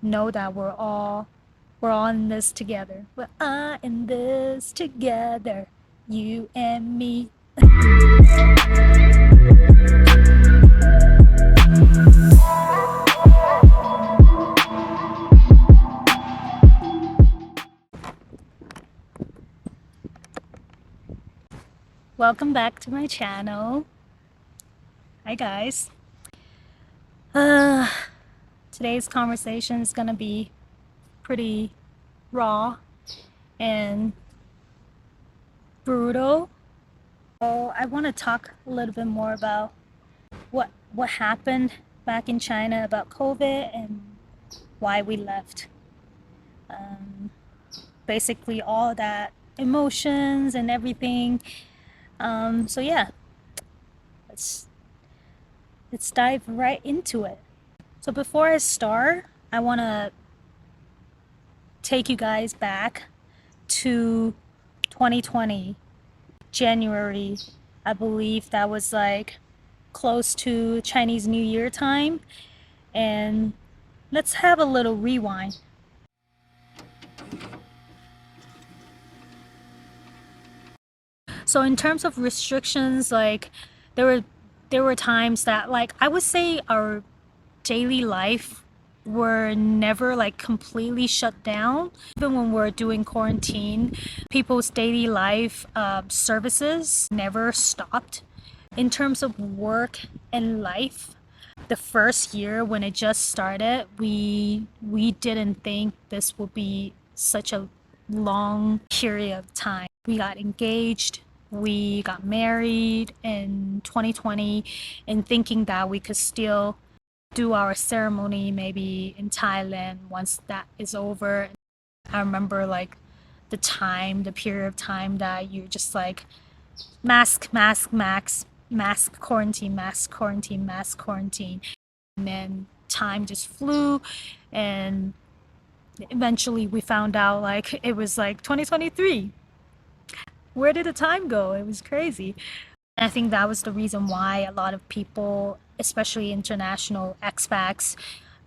know that we're all in this together. We're all in this together, you and me. Welcome back to my channel. Hi guys. Uh, Today's conversation is gonna be pretty raw and brutal. So I want to talk a little bit more about what happened back in China about COVID and why we left. Um, Basically all that emotions and everything. So yeah, let's let's dive right into it. So before I start, I want to take you guys back to 2020, January. I believe that was like close to Chinese New Year time. And let's have a little rewind. So in terms of restrictions, like there were there were times that, like, I would say our daily life were never like completely shut down. Even when we're doing quarantine, people's daily life services never stopped. In terms of work and life, the first year when it just started, we didn't think this would be such a long period of time. We got engaged, we got married in 2020, and thinking that we could still do our ceremony maybe in Thailand once that is over. I remember like the period of time that you're just like mask quarantine, mask quarantine, mask quarantine. And then time just flew, and eventually we found out like it was like 2023. Where did the time go? It was crazy. And I think that was the reason why a lot of people, especially international expats,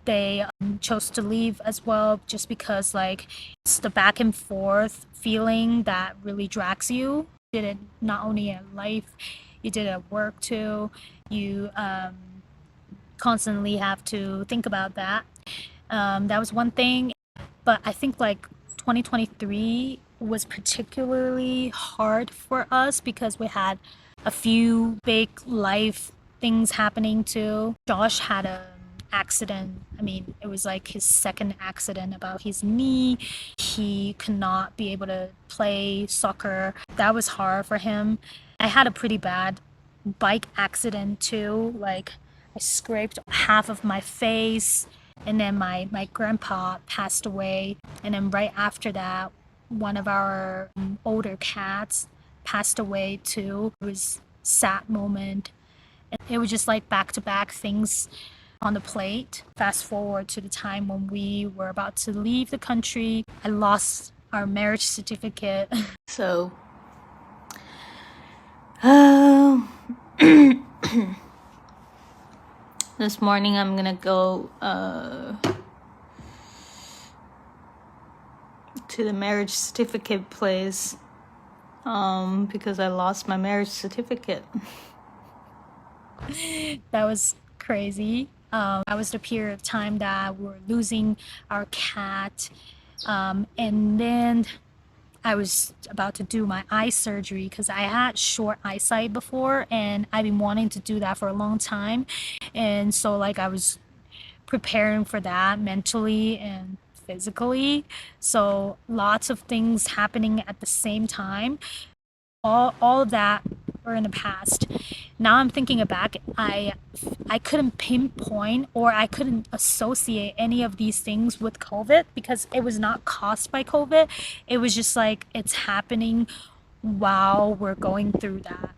they chose to leave as well, just because like it's the back and forth feeling that really drags you. You did it not only at life, you did it at work too. You constantly have to think about that. That was one thing. But I think like 2023 was particularly hard for us because we had a few big life things happening too. Josh had a accident. I mean, it was like his second accident about his knee. He could not be able to play soccer. That was hard for him. I had a pretty bad bike accident too. Like I scraped half of my face, and then my grandpa passed away. And then right after that, one of our older cats passed away too. It was a sad moment. And it was just like back to back things on the plate. Fast forward to the time when we were about to leave the country, I lost our marriage certificate. So, this morning I'm gonna go to the marriage certificate place because I lost my marriage certificate. That was crazy. That was the period of time that we were losing our cat. And then I was about to do my eye surgery because I had short eyesight before, and I've been wanting to do that for a long time. And so like I was preparing for that mentally and physically. So lots of things happening at the same time. All of that were in the past. Now I'm thinking back, I couldn't pinpoint or I couldn't associate any of these things with COVID because it was not caused by COVID. It was just like it's happening while we're going through that.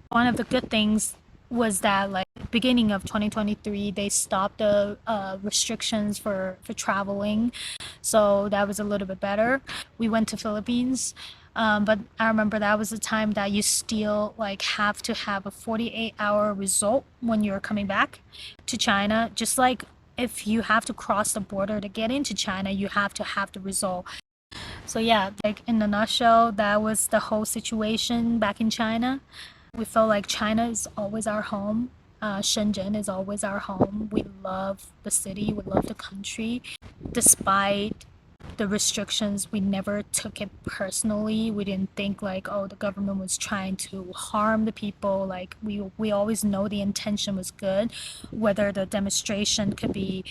One of the good things was that like beginning of 2023 they stopped the restrictions for traveling, so that was a little bit better. We went to Philippines, but I remember that was the time that you still like have to have a 48-hour result when you're coming back to China, just like if you have to cross the border to get into China, you have to have the result. So yeah, like in a nutshell, that was the whole situation back in China. We felt like China is always our home. Shenzhen is always our home. We love the city, we love the country. Despite the restrictions, we never took it personally. We didn't think like, oh, the government was trying to harm the people. Like we always know the intention was good, whether the demonstration could be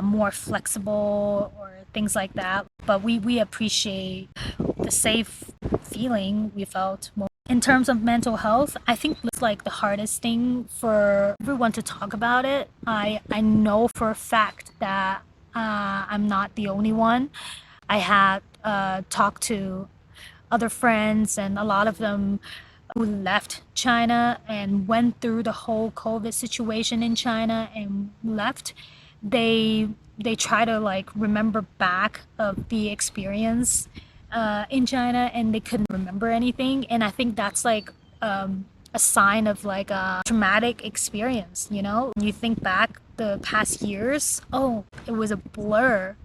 more flexible or things like that. But we appreciate the safe feeling we felt more. In terms of mental health, I think it's like the hardest thing for everyone to talk about it. I know for a fact that I'm not the only one. I had talked to other friends, and a lot of them who left China and went through the whole COVID situation in China and left. They they try to like remember back of the experience in China, and they couldn't remember anything. And I think that's like a sign of like a traumatic experience. You know, when you think back the past years, oh, it was a blur.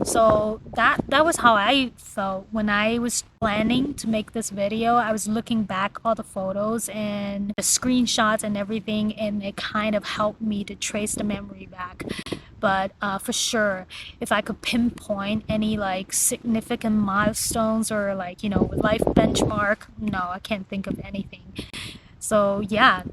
So that was how I felt when I was planning to make this video. I was looking back all the photos and the screenshots and everything, and it kind of helped me to trace the memory back. But for sure, if I could pinpoint any like significant milestones or like, you know, life benchmark, no, I can't think of anything. So yeah,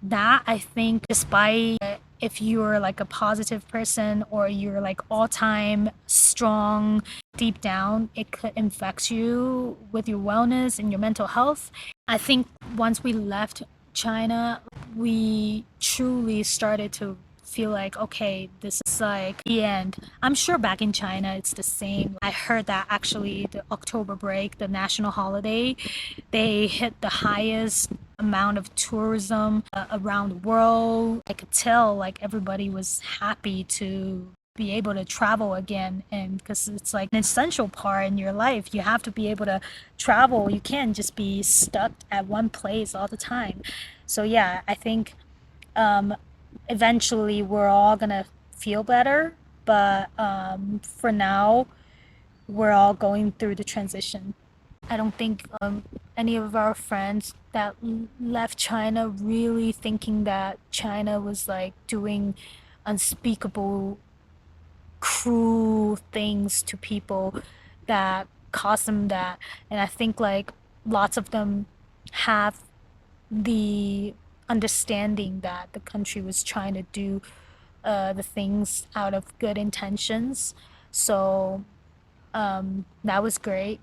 that I think, despite if you're like a positive person or you're like all time strong, deep down it could infect you with your wellness and your mental health. I think once we left China, we truly started to feel like, okay, this is like the end. I'm sure back in China it's the same. I heard that actually the October break, the national holiday, they hit the highest amount of tourism around the world. I could tell like everybody was happy to be able to travel again, and because it's like an essential part in your life, you have to be able to travel. You can't just be stuck at one place all the time. So yeah, I think um, eventually we're all gonna feel better, but for now we're all going through the transition. I don't think any of our friends that left China really thinking that China was like doing unspeakable, cruel things to people that caused them that. And I think like lots of them have the understanding that the country was trying to do the things out of good intentions. So that was great.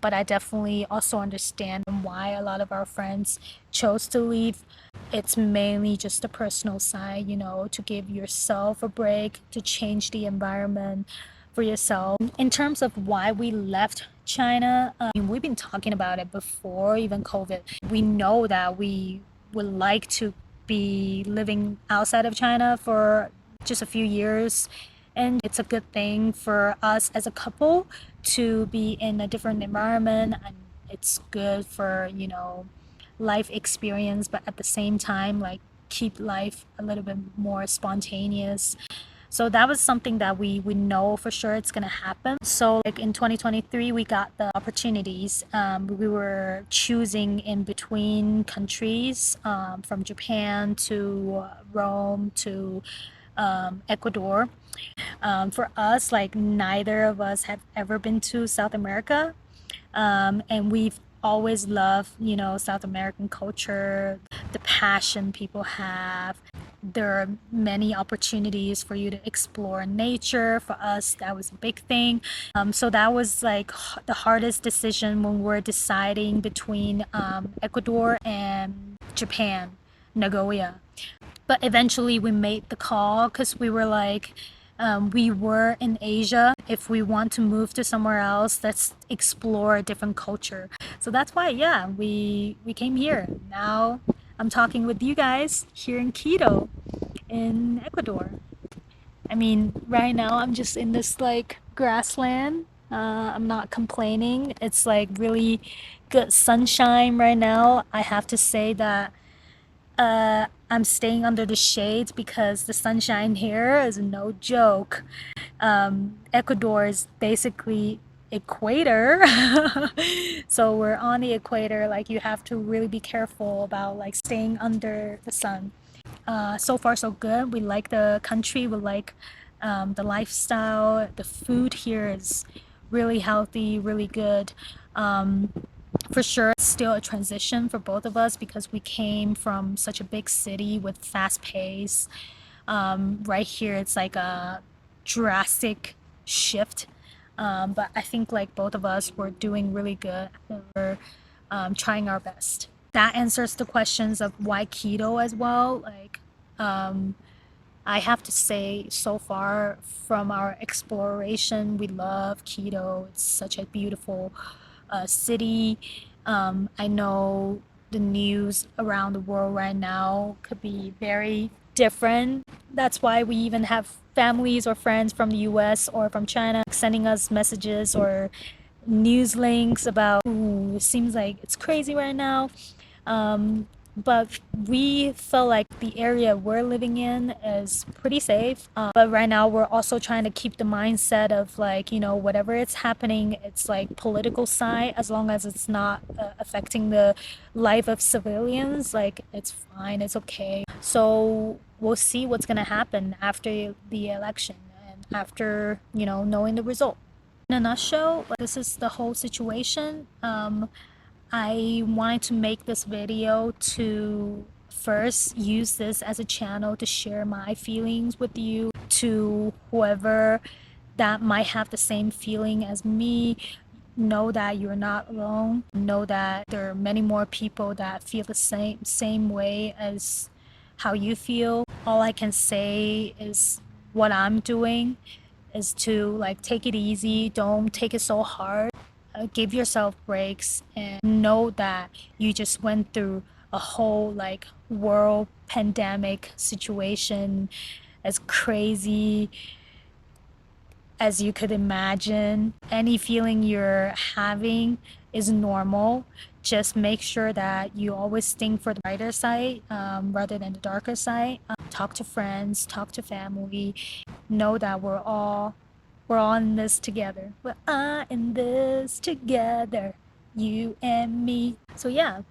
But I definitely also understand why a lot of our friends chose to leave. It's mainly just the personal side, you know, to give yourself a break, to change the environment for yourself. In terms of why we left China, we've been talking about it before even COVID. We know that we would like to be living outside of China for just a few years. And it's a good thing for us as a couple to be in a different environment, and it's good for, you know, life experience, but at the same time like keep life a little bit more spontaneous. So that was something that we know for sure it's gonna happen. So like in 2023 we got the opportunities. We were choosing in between countries, from Japan to Rome to Ecuador. For us, like neither of us have ever been to South America, and we've always loved, you know, South American culture, the passion people have. There are many opportunities for you to explore nature. For us, that was a big thing. So that was like the hardest decision when we're deciding between Ecuador and Japan, Nagoya. But eventually we made the call because we were like, we were in Asia. If we want to move to somewhere else, let's explore a different culture. So that's why, yeah, we came here. Now I'm talking with you guys here in Quito, in Ecuador. I mean, right now I'm just in this like grassland. I'm not complaining. It's like really good sunshine right now. I have to say that I'm staying under the shades because the sunshine here is no joke. Ecuador is basically equator. So we're on the equator, like you have to really be careful about like staying under the sun. So far so good. We like the country, we like the lifestyle. The food here is really healthy, really good. For sure it's still a transition for both of us because we came from such a big city with fast pace. Right here it's like a drastic shift, but I think like both of us were doing really good. We're trying our best. That answers the questions of why Quito as well. Like I have to say, so far from our exploration, we love Quito. It's such a beautiful city. I know the news around the world right now could be very different. That's why we even have families or friends from the US or from China sending us messages or news links about, ooh, it seems like it's crazy right now. But we felt like the area we're living in is pretty safe. But right now we're also trying to keep the mindset of like, whatever it's happening, it's like political side, as long as it's not affecting the life of civilians, like it's fine, it's okay. So we'll see what's gonna happen after the election and after, knowing the result. In a nutshell, this is the whole situation. I wanted to make this video to first use this as a channel to share my feelings with you, to whoever that might have the same feeling as me. Know that you're not alone. Know that there are many more people that feel the same way as how you feel. All I can say is what I'm doing is to like take it easy, don't take it so hard. Give yourself breaks and know that you just went through a whole like world pandemic situation as crazy as you could imagine. Any feeling you're having is normal. Just make sure that you always think for the brighter side rather than the darker side. Talk to friends, talk to family. Know that we're all in this together. We're all in this together, you and me. So yeah,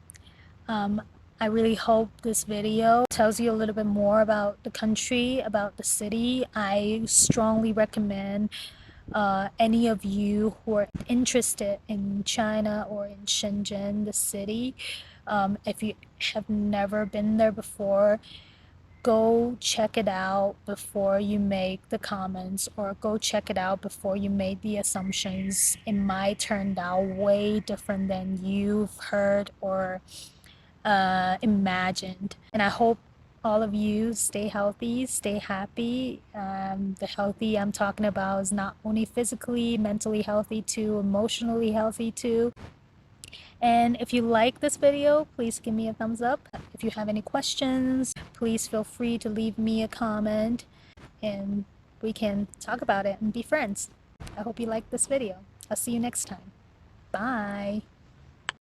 I really hope this video tells you a little bit more about the country, about the city. I strongly recommend any of you who are interested in China or in Shenzhen, the city, if you have never been there before, go check it out before you make the comments, or go check it out before you made the assumptions. It might turn out way different than you've heard or imagined. And I hope all of you stay healthy, stay happy. The healthy I'm talking about is not only physically, mentally healthy too, emotionally healthy too. And if you like this video, please give me a thumbs up. If you have any questions, please feel free to leave me a comment and we can talk about it and be friends. I hope you like this video. I'll see you next time. Bye.